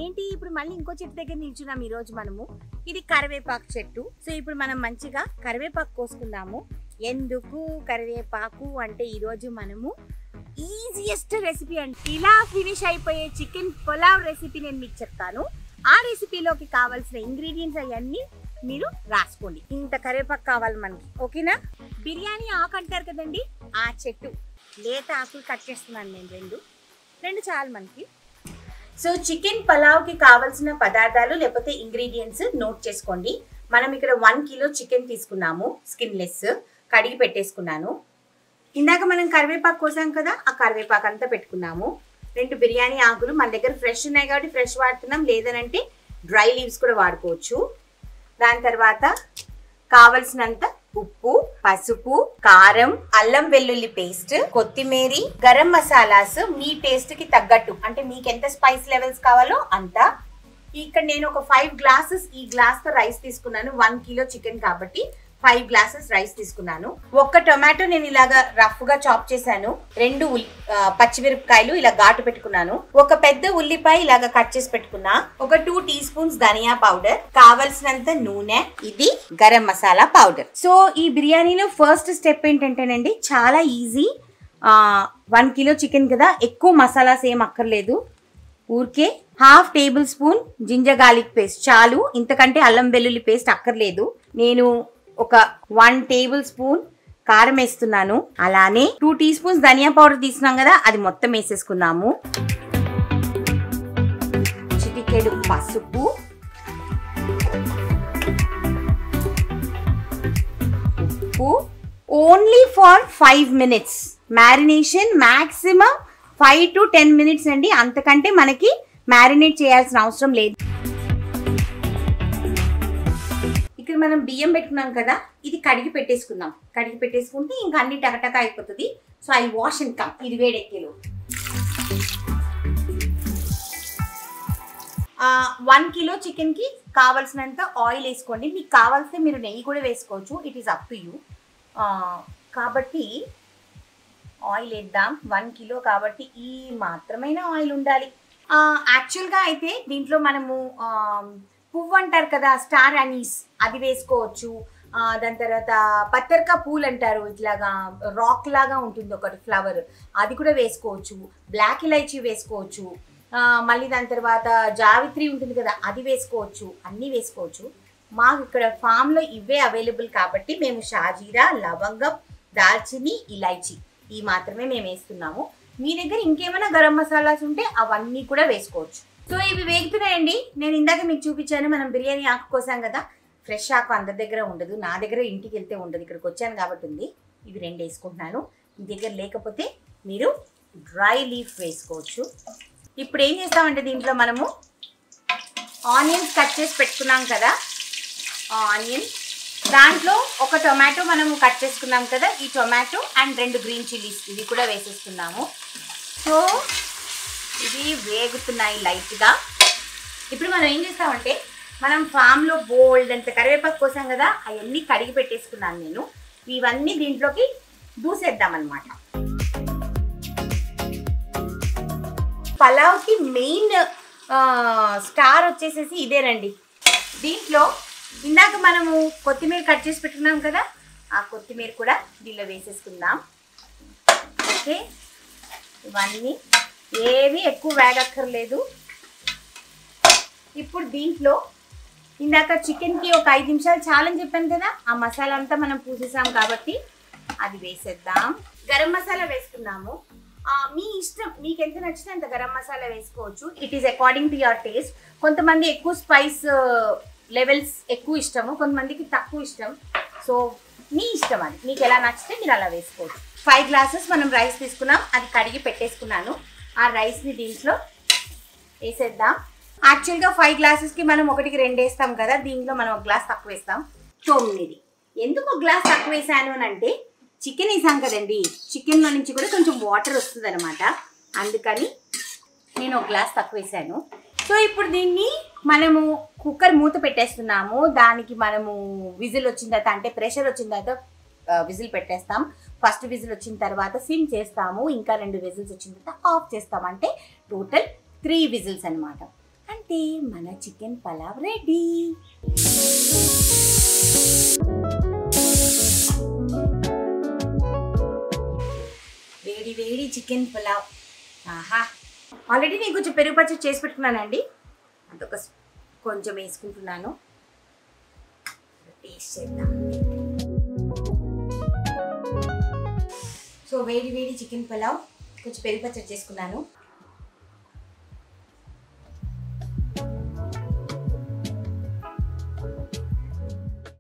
ఏంటి ఇప్పుడు మళ్ళీ ఇంకో చెట్టు దగ్గర నిల్చున్నాం ఈ రోజు మనము. ఇది కరివేపాకు చెట్టు. సో ఇప్పుడు మనం మంచిగా కరివేపాకు కోసుకుందాము. ఎందుకు కరివేపాకు అంటే ఈ రోజు మనము ఈజియెస్ట్ రెసిపీ అంటే ఇలా ఫినిష్ అయిపోయే చికెన్ పులావ్ రెసిపీ నేను మీకు చెప్తాను. ఆ రెసిపీలోకి కావాల్సిన ఇంగ్రీడియంట్స్ అవన్నీ మీరు రాసుకోండి. ఇంత కరివేపాకు కావాలి మనకి, ఓకేనా? బిర్యానీ ఆకు అంటారు కదండి, ఆ చెట్టు లేత ఆకులు కట్ చేస్తున్నాను నేను. రెండు చాలు మనకి. సో చికెన్ పలావ్కి కావాల్సిన పదార్థాలు లేకపోతే ఇంగ్రీడియంట్స్ నోట్ చేసుకోండి. మనం ఇక్కడ 1 కిలో చికెన్ తీసుకున్నాము, స్కిన్లెస్, కడిగి పెట్టేసుకున్నాను. ఇందాక మనం కరివేపాకు కోసాం కదా, ఆ కరివేపాకు అంతా పెట్టుకున్నాము. 2 బిర్యానీ ఆకులు, మన దగ్గర ఫ్రెష్ ఉన్నాయి కాబట్టి ఫ్రెష్ వాడుతున్నాం, లేదనంటే డ్రై లీవ్స్ కూడా వాడుకోవచ్చు. దాని తర్వాత కావలసినంత ఉప్పు, పసుపు, కారం, అల్లం వెల్లుల్లి పేస్ట్, కొత్తిమీర, గరం మసాలాస్ మీ టేస్ట్ కి తగ్గట్టు, అంటే మీకు ఎంత స్పైస్ లెవెల్స్ కావాలో అంత. ఇక్కడ నేను ఒక 5 గ్లాసెస్ ఈ గ్లాస్ తో రైస్ తీసుకున్నాను. 1 కిలో చికెన్ కాబట్టి 5 గ్లాసెస్ రైస్ తీసుకున్నాను. ఒక టొమాటో నేను ఇలాగా రఫ్ గా చాప్ చేశాను. 2 పచ్చిమిరపకాయలు ఇలా ఘాటు పెట్టుకున్నాను. ఒక పెద్ద ఉల్లిపాయ ఇలాగా కట్ చేసి పెట్టుకున్నా. ఒక 2 టీ స్పూన్స్ ధనియా పౌడర్, కావలసినంత నూనె, ఇది గరం మసాలా పౌడర్. సో ఈ బిర్యానీలో ఫస్ట్ స్టెప్ ఏంటంటేనండి చాలా ఈజీ. 1 కిలో చికెన్ కదా, ఎక్కువ మసాలాస్ ఏం అక్కర్లేదు. ఊరికే 1/2 tablespoon ginger garlic paste చాలు, ఇంతకంటే అల్లం వెల్లుల్లి పేస్ట్ అక్కర్లేదు. నేను ఒక 1 టేబుల్ స్పూన్ కారం వేస్తున్నాను. అలానే 2 టీ స్పూన్స్ ధనియా పౌడర్ తీసుకున్నాం కదా, అది మొత్తం వేసేసుకున్నాము. చిటికెడు పసుపు, ఉప్పు. Only for 5 minutes marination, maximum 5 to 10 minutes అండి, అంతకంటే మనకి మ్యారినేట్ చేయాల్సిన అవసరం లేదు. ఇక్కడ మనం బియ్యం పెట్టుకున్నాం కదా, ఇది కడిగి పెట్టేసుకుందాం. కడిగి పెట్టేసుకుంటే ఇంకా అన్ని టకటక అయిపోతుంది. So I wash and come. ఇది వేడెక్కేలో 1 కిలో చికెన్ కి కావాల్సినంత ఆయిల్ వేసుకోండి. మీకు కావాల్సితే మీరు నెయ్యి కూడా వేసుకోవచ్చు, it is up to you. కాబట్టి ఆయిల్ వేద్దాం. 1 కిలో కాబట్టి ఈ మాత్రమైన ఆయిల్ ఉండాలి. యాక్చువల్గా అయితే దీంట్లో మనము పువ్వు అంటారు కదా, స్టార్ అనీస్, అది వేసుకోవచ్చు. దాని తర్వాత పత్తర్కా పూలు అంటారు, ఇట్లాగా రాక్ లాగా ఉంటుంది ఒకటి ఫ్లవర్, అది కూడా వేసుకోవచ్చు. బ్లాక్ ఇలైచీ వేసుకోవచ్చు. మళ్ళీ దాని తర్వాత జావిత్రి ఉంటుంది కదా, అది వేసుకోవచ్చు. అన్నీ వేసుకోవచ్చు. మాకు ఇక్కడ ఫామ్లో ఇవే అవైలబుల్ కాబట్టి మేము షాజీరా, లవంగం, దాల్చిని, ఇలైచీ ఈ మాత్రమే మేము వేస్తున్నాము. మీ దగ్గర ఇంకేమైనా గరం మసాలాస్ ఉంటే అవన్నీ కూడా వేసుకోవచ్చు. సో ఇవి వేగుతున్నాయండి. నేను ఇందాక మీకు చూపించాను, మనం బిర్యానీ ఆకు కోసాం కదా, ఫ్రెష్ ఆకు అందరి దగ్గర ఉండదు, నా దగ్గర ఇంటికి వెళ్తే ఉండదు, ఇక్కడికి వచ్చాను కాబట్టి ఉంది. ఇవి 2 వేసుకుంటున్నాను. మీ దగ్గర లేకపోతే మీరు డ్రై లీఫ్ వేసుకోవచ్చు. ఇప్పుడు ఏం చేస్తామంటే దీంట్లో మనము ఆనియన్స్ కట్ చేసి పెట్టుకున్నాం కదా, ఆనియన్, దాంట్లో ఒక టొమాటో మనము కట్ చేసుకున్నాం కదా, ఈ టొమాటో అండ్ 2 గ్రీన్ చిల్లీస్ ఇవి కూడా వేసేస్తున్నాము. సో ఇవి వేగుతున్నాయి లైట్గా. ఇప్పుడు మనం ఏం చేస్తామంటే, మనం ఫామ్లో బోల్డ్ అంత కరివేపాకు కోసాం కదా, అవన్నీ కడిగి పెట్టేసుకున్నాను నేను. ఇవన్నీ దీంట్లోకి దూసేద్దామన్నమాట. పలావ్కి మెయిన్ స్టార్ వచ్చేసేసి ఇదేనండి. దీంట్లో ఇందాక మనము కొత్తిమీర కట్ చేసి పెట్టుకున్నాం కదా, ఆ కొత్తిమీర కూడా దీనిలో వేసేసుకుందాం. ఓకే, ఇవన్నీ ఏవి ఎక్కువ వేగక్కర్లేదు. ఇప్పుడు దీంట్లో ఇందాక చికెన్కి ఒక 5 నిమిషాలు చాలని చెప్పాను కదా, ఆ మసాలా అంతా మనం పూసేసాం కాబట్టి అది వేసేద్దాం. గరం మసాలా వేసుకున్నాము. మీ ఇష్టం, మీకు ఎంత నచ్చితే అంత గరం మసాలా వేసుకోవచ్చు. It is according to your taste. కొంతమంది ఎక్కువ స్పైస్ లెవెల్స్ ఎక్కువ ఇష్టము, కొంతమందికి తక్కువ ఇష్టం. సో మీ ఇష్టం, అది మీకు ఎలా నచ్చితే మీరు అలా వేసుకోవచ్చు. 5 గ్లాసెస్ మనం రైస్ తీసుకున్నాం, అది కడిగి పెట్టేసుకున్నాను. ఆ రైస్ని దీంట్లో వేసేద్దాం. యాక్చువల్గా 5 గ్లాసెస్కి మనం 1కి 2 వేస్తాం కదా, దీంట్లో మనం 1 గ్లాస్ తక్కువ వేస్తాం, 9. ఎందుకు 1 గ్లాస్ తక్కువ వేసాను అని అంటే, చికెన్ వేసాం కదండి, చికెన్లో నుంచి కూడా కొంచెం వాటర్ వస్తుంది అనమాట, అందుకని నేను 1 గ్లాస్ తక్కువ వేసాను. సో ఇప్పుడు దీన్ని మనము కుక్కర్ మూత పెట్టేస్తున్నాము. దానికి మనము విజిల్ వచ్చిన తర్వాత, అంటే ప్రెషర్ వచ్చిన తర్వాత విజిల్ పెట్టేస్తాం. ఫస్ట్ విజిల్ వచ్చిన తర్వాత సిమ్ చేస్తాము, ఇంకా 2 విజిల్స్ వచ్చిన తర్వాత ఆఫ్ చేస్తాం. అంటే టోటల్ 3 విజిల్స్ అనమాట. అండ్ అంతే మన చికెన్ పలావ్ రెడీ. వేడి వేడి చికెన్ పులావ్. ఆహా, ఆల్రెడీ నేను కొంచెం పెరుగు పచ్చడి చేసి పెట్టుకున్నానండి, అదొక కొంచెం వేసుకుంటున్నాను. టేస్ట్ చేద్దాం. సో వేడి వేడి చికెన్ పులావ్, కొంచెం పెరుగు పచ్చడి చేసుకున్నాను.